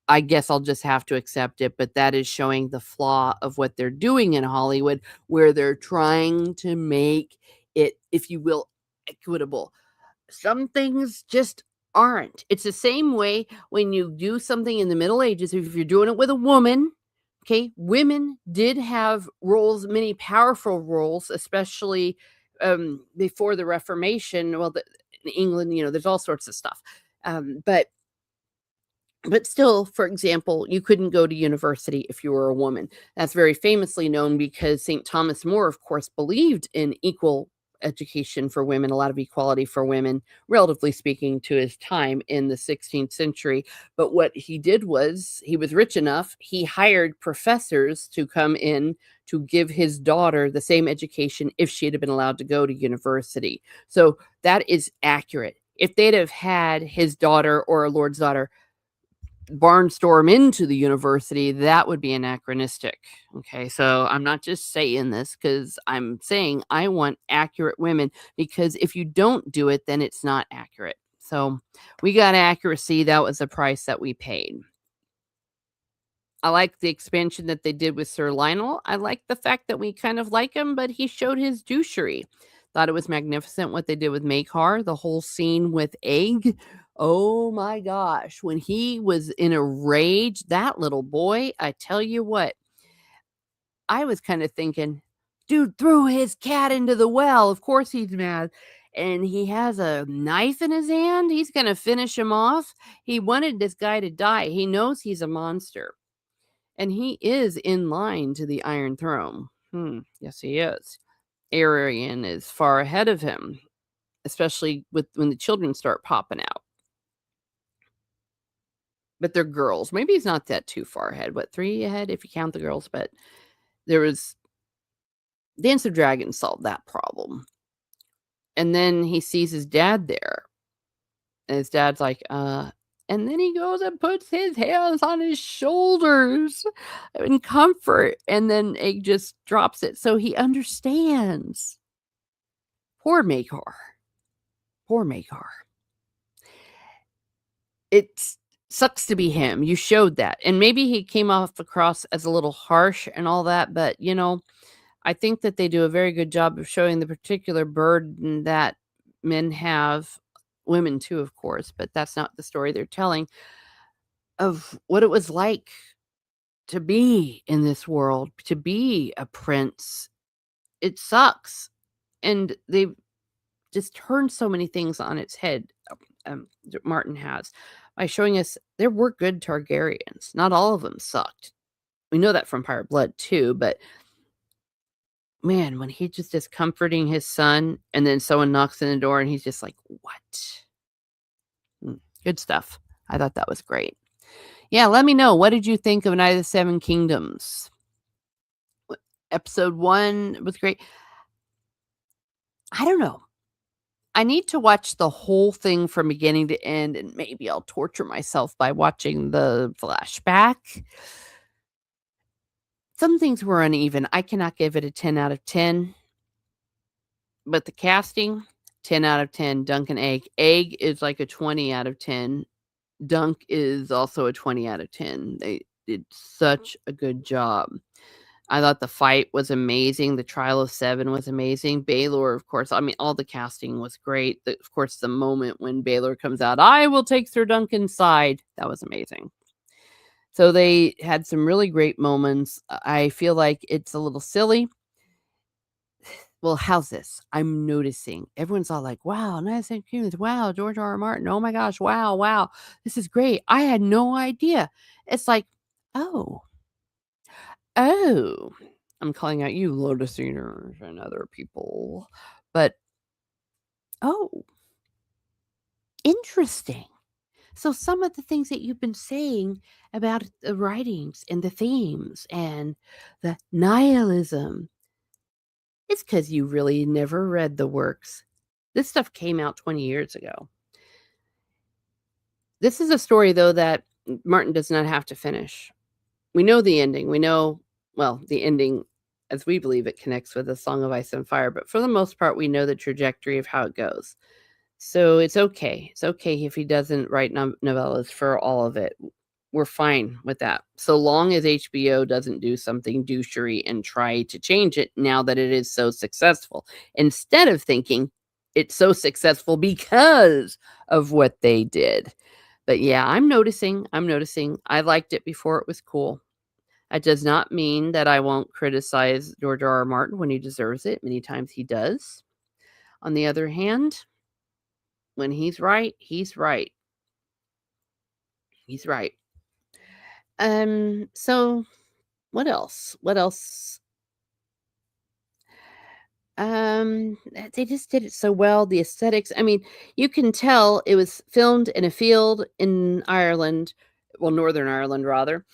I guess I'll just have to accept it, but that is showing the flaw of what they're doing in Hollywood, where they're trying to make it, if you will, equitable. Some things just aren't. It's the same way when you do something in the Middle Ages, if you're doing it with a woman, okay, women did have roles, many powerful roles, especially before the Reformation. Well, in England, there's all sorts of stuff. But still, for example, you couldn't go to university if you were a woman. That's very famously known because St. Thomas More, of course, believed in equal education for women, a lot of equality for women, relatively speaking, to his time in the 16th century. But what he did was he was rich enough, he hired professors to come in to give his daughter the same education if she had been allowed to go to university. So that is accurate. If they'd have had his daughter or a lord's daughter barnstorm into the university, that would be anachronistic. Okay, so I'm not just saying this because I'm saying I want accurate women, because if you don't do it, then it's not accurate. So we got accuracy. That was the price that we paid. I like the expansion that they did with Sir Lionel. I like the fact that we kind of like him, but he showed his douchery. Thought it was magnificent what they did with Makar, the whole scene with Egg. Oh my gosh, when he was in a rage, that little boy, I tell you what, I was kind of thinking, dude threw his cat into the well. Of course he's mad. And he has a knife in his hand. He's going to finish him off. He wanted this guy to die. He knows he's a monster. And he is in line to the Iron Throne. Yes, he is. Arian is far ahead of him, especially with when the children start popping out. But they're girls. Maybe he's not that too far ahead. What, 3 ahead if you count the girls? But there was Dance of Dragons solved that problem. And then he sees his dad there. And his dad's like, and then he goes and puts his hands on his shoulders in comfort, and then Egg just drops it. So he understands. Poor Makar. Poor Makar. It sucks to be him. You showed that. And maybe he came off across as a little harsh and all that, but I think that they do a very good job of showing the particular burden that men have, women too, of course, but that's not the story they're telling, of what it was like to be in this world, to be a prince. It sucks. And they've just turned so many things on its head, Martin has, by showing us there were good Targaryens. Not all of them sucked. We know that from Pirate Blood too, but man, when he just is comforting his son and then someone knocks on the door and he's just like, what? Good stuff. I thought that was great. Yeah, let me know. What did you think of Night of the Seven Kingdoms? Episode 1 was great. I don't know. I need to watch the whole thing from beginning to end, and maybe I'll torture myself by watching the flashback. Some things were uneven. I cannot give it a 10 out of 10, but the casting, 10 out of 10. Dunk and Egg. Egg is like a 20 out of 10. Dunk is also a 20 out of 10. They did such a good job. I thought the fight was amazing. The Trial of 7 was amazing. Baylor, of course, I mean, all the casting was great. Of course, the moment when Baylor comes out, "I will take Sir Duncan's side," that was amazing. So they had some really great moments. I feel like it's a little silly. Well, how's this? I'm noticing everyone's all like, "Wow, nice and cute. Wow, George R. R. Martin. Oh my gosh, wow, wow. This is great. I had no idea." It's like, "Oh, oh." I'm calling out you Lotus Eaters and other people. But, "Oh, interesting." So some of the things that you've been saying about the writings and the themes and the nihilism, it's because you really never read the works. This stuff came out 20 years ago. This is a story, though, that Martin does not have to finish. We know the ending. We know, well, the ending as we believe it connects with A Song of Ice and Fire, but for the most part, we know the trajectory of how it goes. So it's okay. It's okay if he doesn't write novellas for all of it. We're fine with that. So long as HBO doesn't do something douchery and try to change it now that it is so successful, instead of thinking it's so successful because of what they did. But yeah, I'm noticing. I liked it before it was cool. That does not mean that I won't criticize George R. R. Martin when he deserves it. Many times he does. On the other hand, when he's right, he's right. He's right. So what else? What else? They just did it so well. The aesthetics. I mean, you can tell it was filmed in a field in Ireland, well, Northern Ireland rather.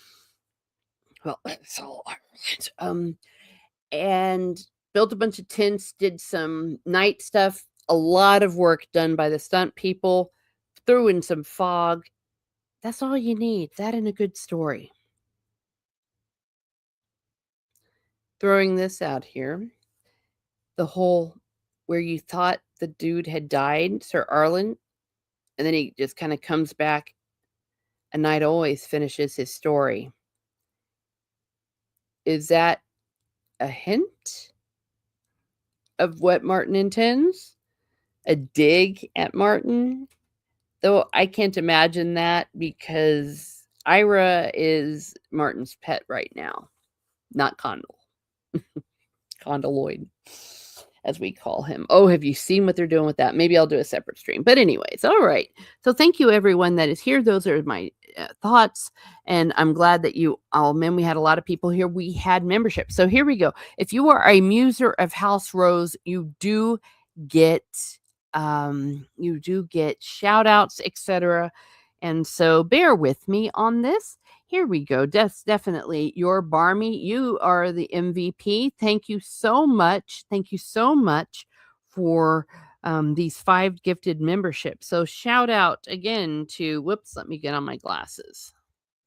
Well, it's all Ireland. And built a bunch of tents, did some night stuff, a lot of work done by the stunt people, threw in some fog. That's all you need. That and a good story. Throwing this out here, the whole where you thought the dude had died, Sir Arlen, and then he just kind of comes back. A Knight always finishes his story. Is that a hint of what Martin intends? A dig at Martin? Though I can't imagine that because Ira is Martin's pet right now, not Condell. Condyloid, as we call him. Oh, have you seen what they're doing with that? Maybe I'll do a separate stream. But anyways, all right. So thank you everyone that is here. Those are my thoughts, and I'm glad that you. Oh man, we had a lot of people here. We had membership. So here we go. If you are a muser of House Rose, you do get shout outs, etc. And so bear with me on this. Here we go. Definitely your Barmy. You are the MVP. Thank you so much. Thank you so much for these 5 gifted memberships. So shout out again to, whoops, let me get on my glasses.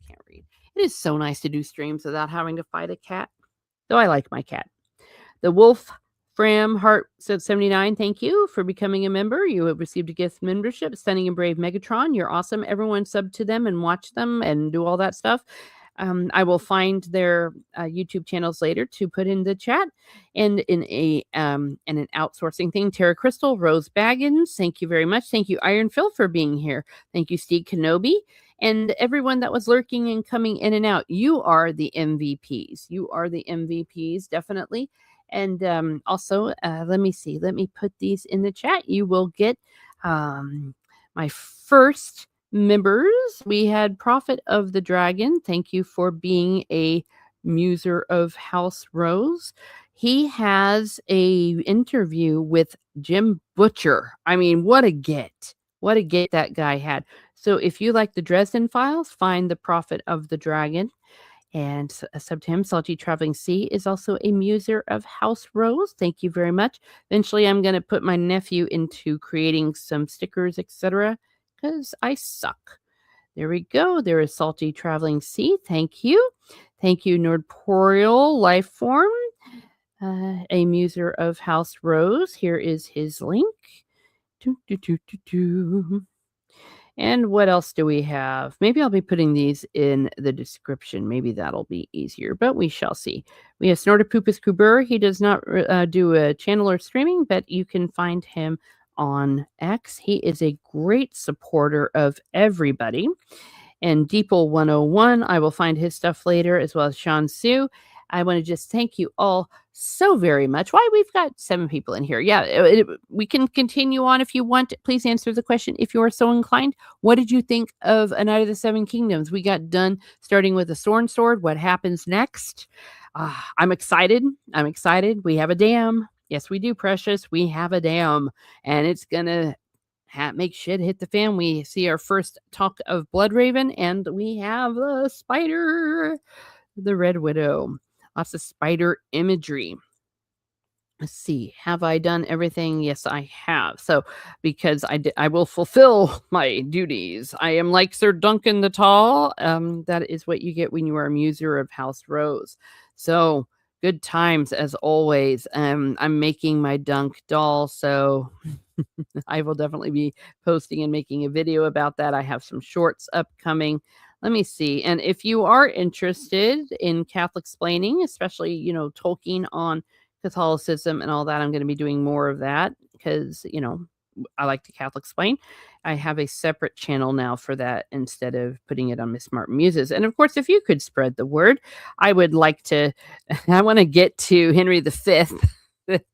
Can't read. It is so nice to do streams without having to fight a cat. Though I like my cat. The Wolf Fram Heart said 79. Thank you for becoming a member. You have received a gift membership. Stunning and Brave Megatron. You're awesome. Everyone sub to them and watch them and do all that stuff. I will find their YouTube channels later to put in the chat. And in an outsourcing thing, Tara Crystal, Rose Baggins, thank you very much. Thank you, Iron Phil, for being here. Thank you, Steve Kenobi, and everyone that was lurking and coming in and out. You are the MVPs. You are the MVPs, definitely. And also, let me see. Let me put these in the chat. You will get my first members. We had Prophet of the Dragon. Thank you for being a muser of House Rose. He has a interview with Jim Butcher. I mean, what a get. What a get that guy had. So if you like the Dresden Files, find the Prophet of the Dragon. And sub to him, Salty Traveling Sea is also a muser of House Rose. Thank you very much. Eventually, I'm going to put my nephew into creating some stickers, etc., because I suck. There we go. There is Salty Traveling Sea. Thank you. Thank you, Nordporeal Lifeform, a muser of House Rose. Here is his link. Doo, doo, doo, doo, doo. And what else do we have? Maybe I'll be putting these in the description. Maybe that'll be easier, but we shall see. We have Snortopoopas Kuber. He does not do a channel or streaming, but you can find him on X. He is a great supporter of everybody. And Deeple 101, I will find his stuff later, as well as Sean Sue. I want to just thank you all so very much. Why, we've got 7 people in here. Yeah, we can continue on if you want. Please answer the question if you are so inclined. What did you think of A Night of the Seven Kingdoms? We got done starting with the Sorn Sword. What happens next? I'm excited. I'm excited. We have a dam. Yes, we do, Precious. We have a dam, and it's going to make shit hit the fan. We see our first talk of Bloodraven, and we have the spider, the Red Widow. Lots of spider imagery. Let's see. Have I done everything? Yes, I have. So, because I will fulfill my duties. I am like Sir Duncan the Tall. That is what you get when you are a muser of House Rose. So, good times as always. I'm making my Dunk doll, so I will definitely be posting and making a video about that. I have some shorts upcoming. Let me see. And if you are interested in Catholic explaining, especially, Tolkien on Catholicism and all that, I'm going to be doing more of that because, I like to Catholic explain. I have a separate channel now for that instead of putting it on Miss Martin Muses. And of course, if you could spread the word, I would like to, I want to get to Henry V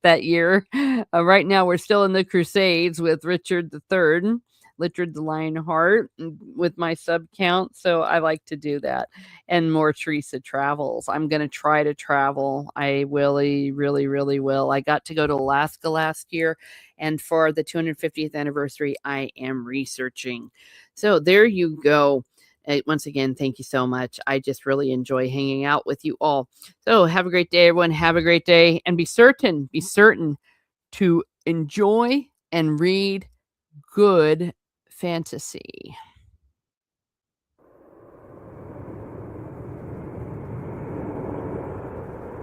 that year. Right now, we're still in the Crusades with Richard III, Richard the Lionheart, with my sub count. So I like to do that. And more Teresa travels. I'm going to try to travel. I really, really, really will. I got to go to Alaska last year. And for the 250th anniversary, I am researching. So there you go. Once again, thank you so much. I just really enjoy hanging out with you all. So have a great day, everyone. Have a great day. And be certain to enjoy and read good fantasy.